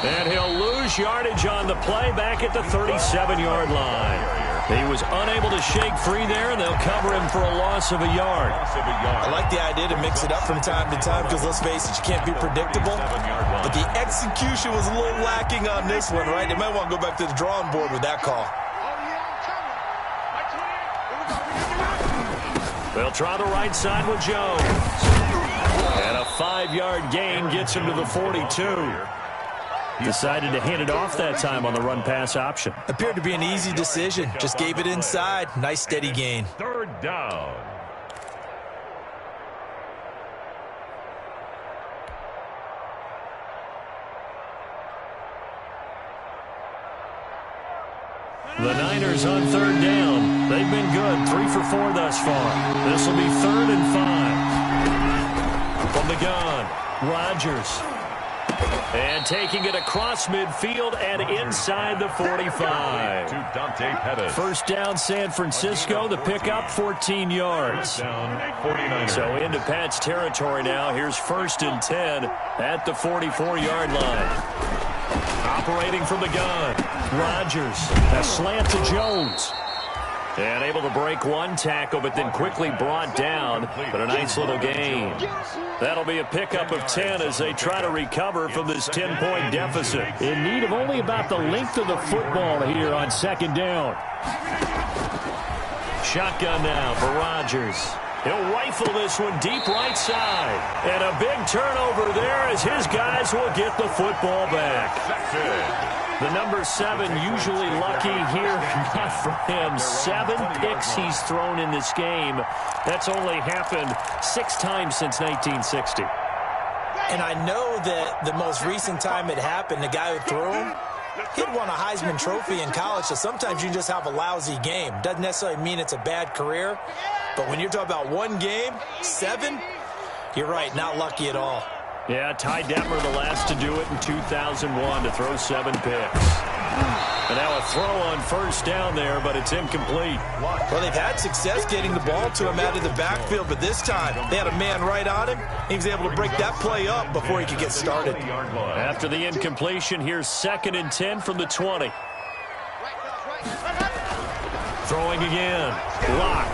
Speaker 2: And he'll lose yardage on the play back at the 37-yard line. He was unable to shake free there, and they'll cover him for a loss of a yard.
Speaker 3: I like the idea to mix it up from time to time because, let's face it, you can't be predictable. But the execution was a little lacking on this one, right? They might want to go back to the drawing board with that call.
Speaker 2: They'll try the right side with Jones. And a 5-yard gain gets him to the 42. Decided to hand it off that time on the run-pass option.
Speaker 3: Appeared to be an easy decision. Just gave it inside. Nice, steady gain.
Speaker 4: 3rd down.
Speaker 2: The Niners on 3rd down. They've been good. 3 for 4 thus far. This will be 3rd and 5. From the gun, Rodgers. And taking it across midfield and inside the 45. First down, San Francisco. The pickup, 14 yards. So into Pat's territory now. Here's 1st and 10 at the 44-yard line. Operating from the gun, Rodgers. A slant to Jones. And able to break one tackle, but then quickly brought down. But a nice little gain. That'll be a pickup of 10 as they try to recover from this 10-point deficit. In need of only about the length of the football here on 2nd down. Shotgun now for Rodgers. He'll rifle this one deep right side. And a big turnover there as his guys will get the football back. The number 7 usually lucky here. Not for him. 7 picks he's thrown in this game. That's only happened 6 times since 1960.
Speaker 3: And I know that the most recent time it happened, the guy who threw him, he'd won a Heisman Trophy in college, so sometimes you just have a lousy game. Doesn't necessarily mean it's a bad career, but when you're talking about one game, 7, you're right, not lucky at all.
Speaker 2: Yeah, Ty Detmer the last to do it in 2001 to throw 7 picks. And now a throw on 1st down there, but it's incomplete.
Speaker 3: Well, they've had success getting the ball to him out of the backfield, but this time they had a man right on him. He was able to break that play up before he could get started.
Speaker 2: After the incompletion, here's 2nd and 10 from the 20. Throwing again. Lock.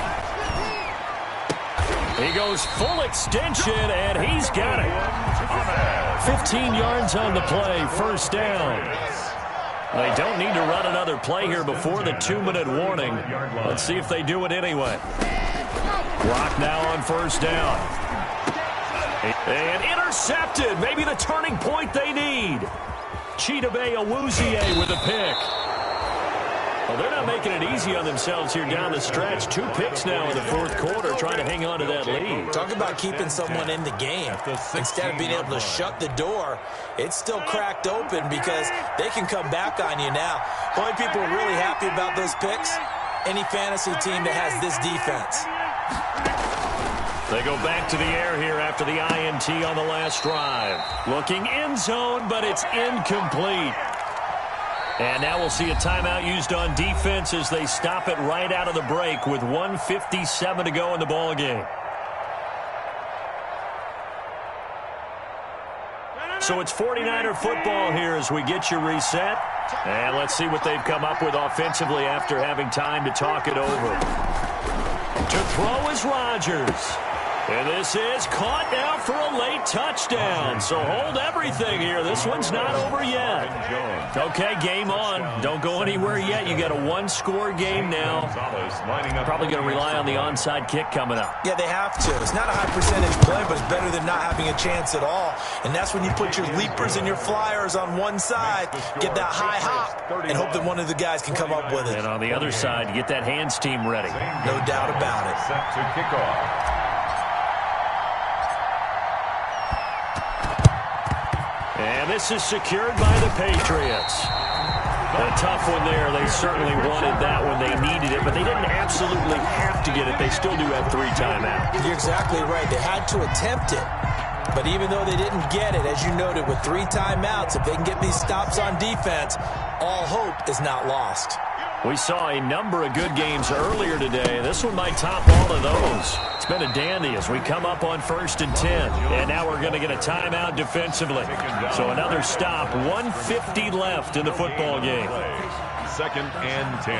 Speaker 2: He goes full extension, and he's got it. 15 yards on the play, 1st down. They don't need to run another play here before the 2-minute warning. Let's see if they do it anyway. Lock now on 1st down. And intercepted. Maybe the turning point they need. Chidobe Awuzie with a pick. Well, they're not making it easy on themselves here down the stretch. 2 picks now in the 4th quarter, trying to hang on to that lead.
Speaker 3: Talk about keeping someone in the game. Instead of being able to shut the door, it's still cracked open because they can come back on you now. The only people who are really happy about those picks, any fantasy team that has this defense.
Speaker 2: They go back to the air here after the INT on the last drive. Looking end zone, but it's incomplete. And now we'll see a timeout used on defense as they stop it right out of the break with 1:57 to go in the ball game. So it's 49er football here as we get you reset. And let's see what they've come up with offensively after having time to talk it over. To throw is Rodgers. And this is caught now for a late touchdown. So hold everything here. This one's not over yet. Okay, game on. Don't go anywhere yet. You got a 1-score game now. Probably going to rely on the onside kick coming up.
Speaker 3: Yeah, they have to. It's not a high percentage play, but it's better than not having a chance at all. And that's when you put your leapers and your flyers on one side, get that high hop, and hope that one of the guys can come up with it.
Speaker 2: And on the other side, get that hands team ready.
Speaker 3: No doubt about it.
Speaker 4: Set to kick off.
Speaker 2: And this is secured by the Patriots. A tough one there. They certainly wanted that when they needed it, but they didn't absolutely have to get it. They still do have 3 timeouts.
Speaker 3: You're exactly right. They had to attempt it. But even though they didn't get it, as you noted, with 3 timeouts, if they can get these stops on defense, all hope is not lost.
Speaker 2: We saw a number of good games earlier today. This one might top all of those. It's been a dandy as we come up on 1st and 10. And now we're going to get a timeout defensively. So another stop, 1:50 left in the football game.
Speaker 4: 2nd and 10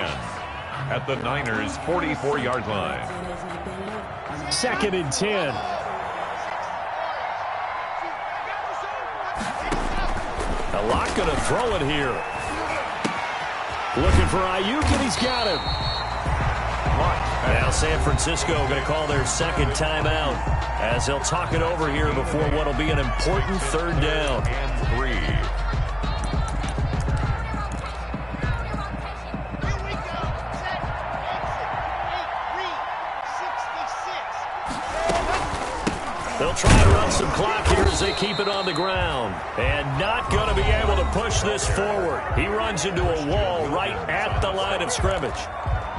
Speaker 4: at the Niners' 44-yard line.
Speaker 2: 2nd and 10. A lot going to throw it here. Looking for Ayuk, and he's got him. Now San Francisco going to call their 2nd timeout as they'll talk it over here before what will be an important 3rd down.
Speaker 4: And 3.
Speaker 2: They'll try to run some clock here as they keep it on the ground. And not going to be able to push this forward. He runs into a wall right at the line of scrimmage.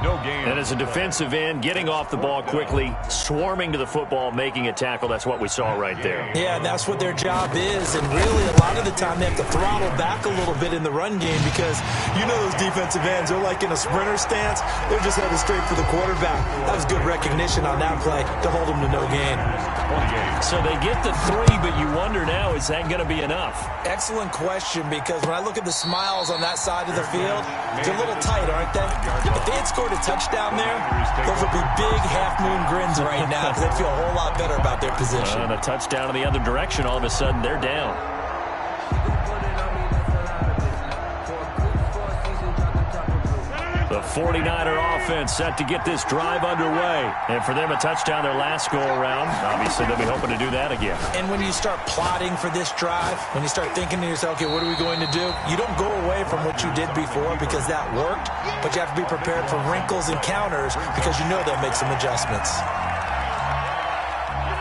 Speaker 4: No gain.
Speaker 2: And as a defensive end, getting off the ball quickly, swarming to the football, making a tackle, that's what we saw right there.
Speaker 3: Yeah, that's what their job is. And really, a lot of the time, they have to throttle back a little bit in the run game because you know those defensive ends, they're like in a sprinter stance. They're just headed straight for the quarterback. That was good recognition on that play to hold them to no gain.
Speaker 2: So they get the 3, but you wonder now, is that going to be enough?
Speaker 3: Excellent question, because when I look at the smiles on that side of the field, they're a little tight, aren't they? If they had scored a touchdown there, those would be big half-moon grins right now because they'd feel a whole lot better about their position.
Speaker 2: And a touchdown in the other direction, all of a sudden they're down. The 49er offense set to get this drive underway. And for them, a touchdown their last go-around. Obviously, they'll be hoping to do that again.
Speaker 3: And when you start plotting for this drive, when you start thinking to yourself, okay, what are we going to do? You don't go away from what you did before because that worked, but you have to be prepared for wrinkles and counters because you know they'll make some adjustments.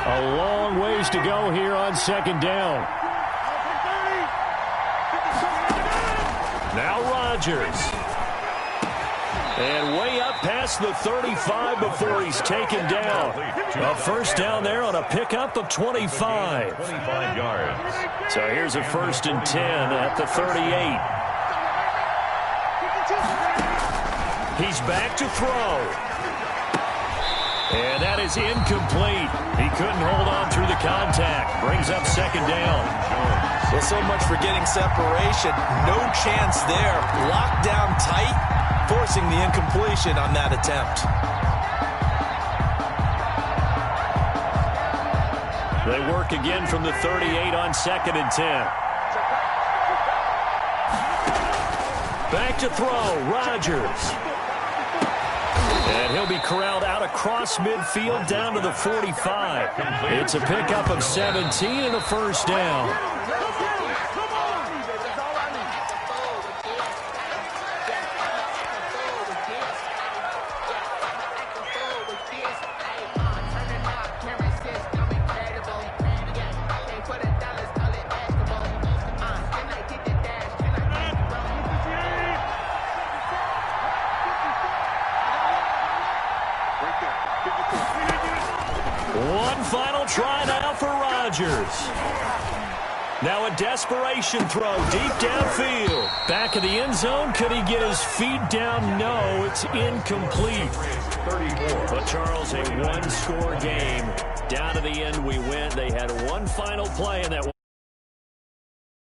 Speaker 2: A long ways to go here on 2nd down. Now Rodgers. And way up past the 35 before he's taken down. A 1st down there on a pickup of 25.
Speaker 4: 25 yards.
Speaker 2: So here's a 1st and 10 at the 38. He's back to throw. And that is incomplete. He couldn't hold on through the contact. Brings up 2nd down.
Speaker 3: Well, so much for getting separation. No chance there. Locked down tight, forcing the incompletion on that attempt.
Speaker 2: They work again from the 38 on 2nd and 10. Back to throw, Rodgers. And he'll be corralled out across midfield down to the 45. It's a pickup of 17 and a 1st down. One final try now for Rodgers. Now a desperation throw deep downfield. Back of the end zone. Could he get his feet down? No, it's incomplete. 34. But Charles, a one-score game. Down to the end we went. They had one final play in that one.